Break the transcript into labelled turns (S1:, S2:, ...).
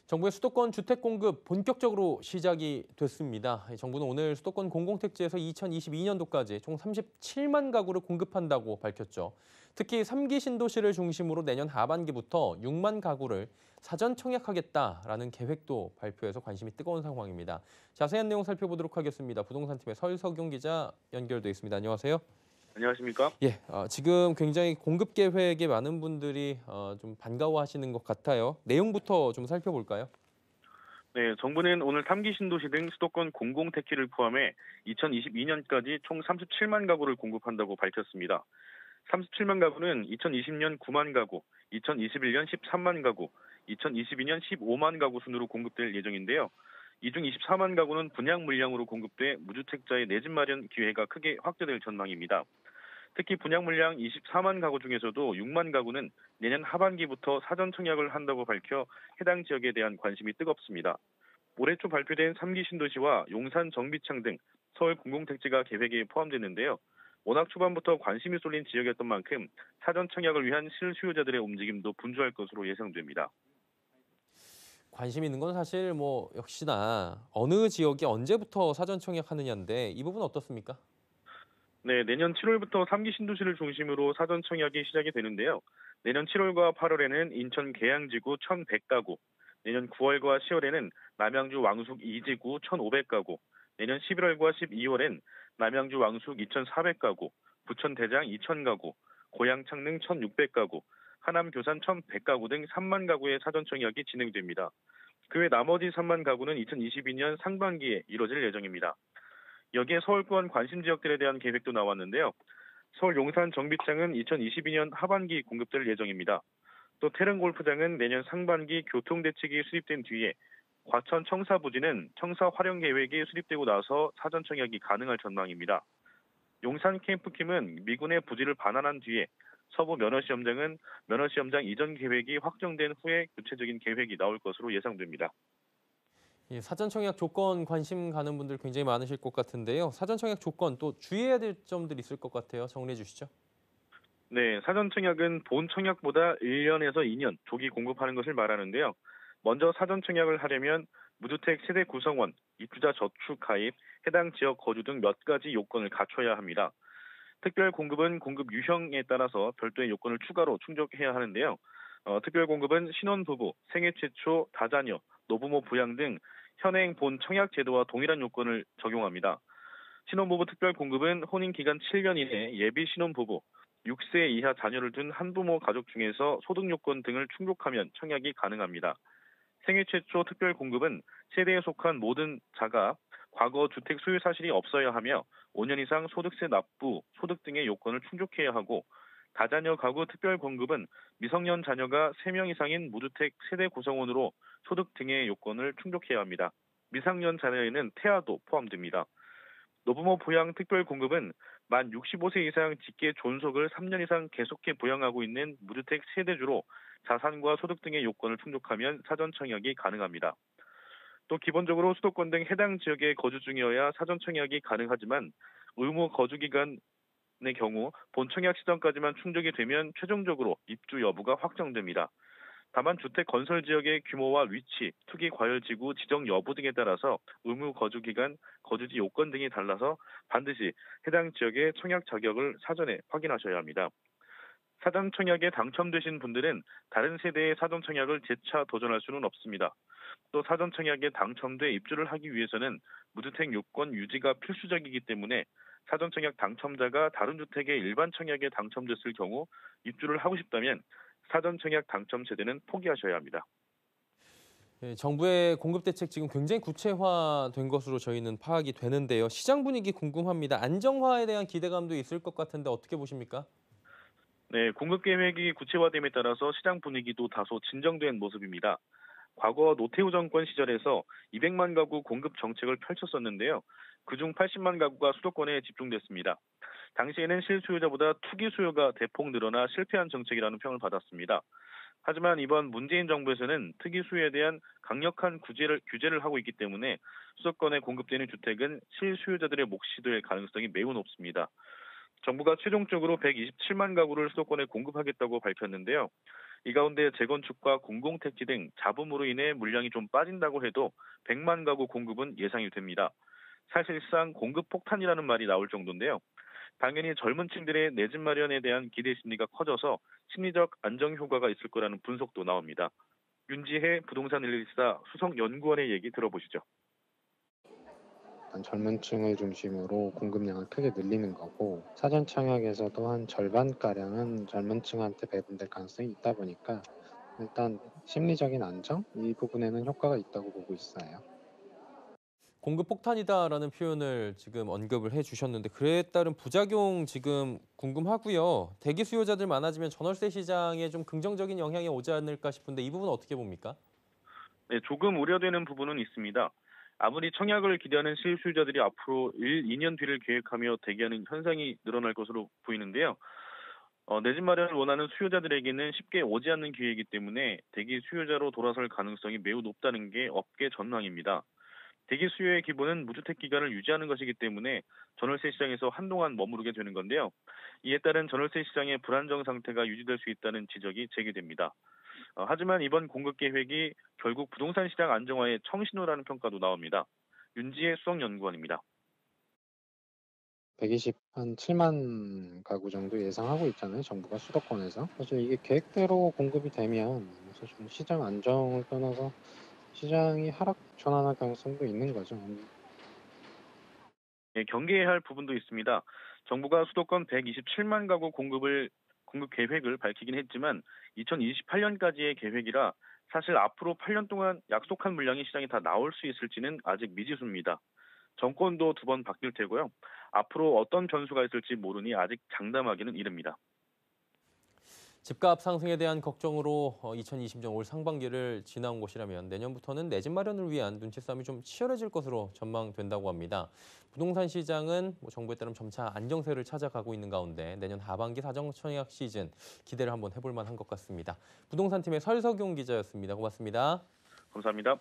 S1: 정부의 수도권 주택 공급 본격적으로 시작이 됐습니다. 정부는 오늘 수도권 공공택지에서 2022년도까지 총 37만 가구를 공급한다고 밝혔죠. 특히 3기 신도시를 중심으로 내년 하반기부터 6만 가구를 사전 청약하겠다라는 계획도 발표해서 관심이 뜨거운 상황입니다. 자세한 내용 살펴보도록 하겠습니다. 부동산팀의 설석용 기자 연결돼 있습니다. 안녕하세요.
S2: 안녕하십니까?
S1: 예, 지금 굉장히 공급 계획에 많은 분들이 좀 반가워하시는 것 같아요. 내용부터 좀 살펴볼까요?
S2: 네, 정부는 오늘 3기 신도시 등 수도권 공공택지를 포함해 2022년까지 총 37만 가구를 공급한다고 밝혔습니다. 37만 가구는 2020년 9만 가구, 2021년 13만 가구, 2022년 15만 가구 순으로 공급될 예정인데요. 이 중 24만 가구는 분양 물량으로 공급돼 무주택자의 내 집 마련 기회가 크게 확대될 전망입니다. 특히 분양 물량 24만 가구 중에서도 6만 가구는 내년 하반기부터 사전 청약을 한다고 밝혀 해당 지역에 대한 관심이 뜨겁습니다. 올해 초 발표된 3기 신도시와 용산 정비창 등 서울 공공택지가 계획에 포함됐는데요. 워낙 초반부터 관심이 쏠린 지역이었던 만큼 사전 청약을 위한 실수요자들의 움직임도 분주할 것으로 예상됩니다.
S1: 관심 있는 건 사실 뭐 역시나 어느 지역이 언제부터 사전 청약하느냐인데 이 부분 어떻습니까?
S2: 네, 내년 7월부터 3기 신도시를 중심으로 사전 청약이 시작이 되는데요. 내년 7월과 8월에는 인천 계양지구 1,100가구, 내년 9월과 10월에는 남양주 왕숙 2지구 1,500가구, 내년 11월과 12월엔 남양주 왕숙 2,400가구, 부천 대장 2,000가구, 고양 창릉 1,600가구, 하남 교산 1,100가구 등 3만 가구의 사전 청약이 진행됩니다. 그 외 나머지 3만 가구는 2022년 상반기에 이뤄질 예정입니다. 여기에 서울권 관심 지역들에 대한 계획도 나왔는데요. 서울 용산 정비장은 2022년 하반기 공급될 예정입니다. 또 태릉 골프장은 내년 상반기 교통대책이 수립된 뒤에 과천 청사 부지는 청사 활용 계획이 수립되고 나서 사전 청약이 가능할 전망입니다. 용산 캠프킴은 미군의 부지를 반환한 뒤에 서부 면허시험장 이전 계획이 확정된 후에 구체적인 계획이 나올 것으로 예상됩니다.
S1: 이 사전 청약 조건 관심 가는 분들 굉장히 많으실 것 같은데요. 사전 청약 조건 또 주의해야 될 점들이 있을 것 같아요. 정리해 주시죠.
S2: 네, 사전 청약은 본 청약보다 1년에서 2년 조기 공급하는 것을 말하는데요. 먼저 사전 청약을 하려면 무주택 세대 구성원, 입주자 저축 가입, 해당 지역 거주 등 몇 가지 요건을 갖춰야 합니다. 특별 공급은 공급 유형에 따라서 별도의 요건을 추가로 충족해야 하는데요. 특별 공급은 신혼부부, 생애 최초, 다자녀, 노부모 부양 등 현행 본 청약 제도와 동일한 요건을 적용합니다. 신혼부부 특별 공급은 혼인 기간 7년 이내 예비 신혼부부, 6세 이하 자녀를 둔 한부모 가족 중에서 소득 요건 등을 충족하면 청약이 가능합니다. 생애 최초 특별 공급은 세대에 속한 모든 자가 과거 주택 소유 사실이 없어야 하며 5년 이상 소득세 납부, 소득 등의 요건을 충족해야 하고, 다자녀 가구 특별 공급은 미성년 자녀가 3명 이상인 무주택 세대 구성원으로 소득 등의 요건을 충족해야 합니다. 미성년 자녀에는 태아도 포함됩니다. 노부모 부양 특별 공급은 만 65세 이상 직계 존속을 3년 이상 계속해 부양하고 있는 무주택 세대주로 자산과 소득 등의 요건을 충족하면 사전 청약이 가능합니다. 또 기본적으로 수도권 등 해당 지역에 거주 중이어야 사전 청약이 가능하지만 의무 거주 기간의 경우 본 청약 시점까지만 충족이 되면 최종적으로 입주 여부가 확정됩니다. 다만 주택 건설 지역의 규모와 위치, 투기 과열 지구 지정 여부 등에 따라서 의무 거주 기간, 거주지 요건 등이 달라서 반드시 해당 지역의 청약 자격을 사전에 확인하셔야 합니다. 사전 청약에 당첨되신 분들은 다른 세대의 사전 청약을 재차 도전할 수는 없습니다. 또 사전 청약에 당첨돼 입주를 하기 위해서는 무주택 요건 유지가 필수적이기 때문에 사전 청약 당첨자가 다른 주택의 일반 청약에 당첨됐을 경우 입주를 하고 싶다면 사전 청약 당첨 세대는 포기하셔야 합니다.
S1: 예, 정부의 공급 대책 지금 굉장히 구체화된 것으로 저희는 파악이 되는데요. 시장 분위기 궁금합니다. 안정화에 대한 기대감도 있을 것 같은데 어떻게 보십니까?
S2: 네, 공급 계획이 구체화됨에 따라서 시장 분위기도 다소 진정된 모습입니다. 과거 노태우 정권 시절에서 200만 가구 공급 정책을 펼쳤었는데요. 그중 80만 가구가 수도권에 집중됐습니다. 당시에는 실수요자보다 투기 수요가 대폭 늘어나 실패한 정책이라는 평을 받았습니다. 하지만 이번 문재인 정부에서는 특이 수요에 대한 강력한 규제를 하고 있기 때문에 수도권에 공급되는 주택은 실수요자들의 몫이 될 가능성이 매우 높습니다. 정부가 최종적으로 127만 가구를 수도권에 공급하겠다고 밝혔는데요. 이 가운데 재건축과 공공택지 등 잡음으로 인해 물량이 좀 빠진다고 해도 100만 가구 공급은 예상이 됩니다. 사실상 공급 폭탄이라는 말이 나올 정도인데요. 당연히 젊은 층들의 내 집 마련에 대한 기대 심리가 커져서 심리적 안정 효과가 있을 거라는 분석도 나옵니다. 윤지혜 부동산 114 수석연구원의 얘기 들어보시죠.
S3: 일단 젊은 층을 중심으로 공급량을 크게 늘리는 거고 사전 청약에서도 한 절반가량은 젊은 층한테 배분될 가능성이 있다 보니까 일단 심리적인 안정? 이 부분에는 효과가 있다고 보고 있어요.
S1: 공급 폭탄이다라는 표현을 지금 언급을 해주셨는데 그에 따른 부작용 지금 궁금하고요. 대기 수요자들 많아지면 전월세 시장에 좀 긍정적인 영향이 오지 않을까 싶은데 이 부분 어떻게 봅니까?
S2: 네, 조금 우려되는 부분은 있습니다. 아무리 청약을 기대하는 실수요자들이 앞으로 2년 뒤를 계획하며 대기하는 현상이 늘어날 것으로 보이는데요. 내 집 마련을 원하는 수요자들에게는 쉽게 오지 않는 기회이기 때문에 대기 수요자로 돌아설 가능성이 매우 높다는 게 업계 전망입니다. 대기 수요의 기본은 무주택 기간을 유지하는 것이기 때문에 전월세 시장에서 한동안 머무르게 되는 건데요. 이에 따른 전월세 시장의 불안정 상태가 유지될 수 있다는 지적이 제기됩니다. 하지만 이번 공급 계획이 결국 부동산 시장 안정화의 청신호라는 평가도 나옵니다. 윤지혜 수석연구원입니다.
S3: 120한 7만 가구 정도 예상하고 있잖아요. 정부가 수도권에서. 사실 이게 계획대로 공급이 되면 사실 시장 안정을 떠나서 시장이 하락 전환할 가능성도 있는 거죠.
S2: 예, 경계해야 할 부분도 있습니다. 정부가 수도권 127만 가구 공급 계획을 밝히긴 했지만 2028년까지의 계획이라 사실 앞으로 8년 동안 약속한 물량이 시장에 다 나올 수 있을지는 아직 미지수입니다. 정권도 두 번 바뀔 테고요. 앞으로 어떤 변수가 있을지 모르니 아직 장담하기는 이릅니다.
S1: 집값 상승에 대한 걱정으로 2020년 올 상반기를 지나온 곳이라면 내년부터는 내 집 마련을 위한 눈치 싸움이 좀 치열해질 것으로 전망된다고 합니다. 부동산 시장은 정부에 따르면 점차 안정세를 찾아가고 있는 가운데 내년 하반기 사전 청약 시즌 기대를 한번 해볼 만한 것 같습니다. 부동산팀의 설석용 기자였습니다. 고맙습니다.
S2: 감사합니다.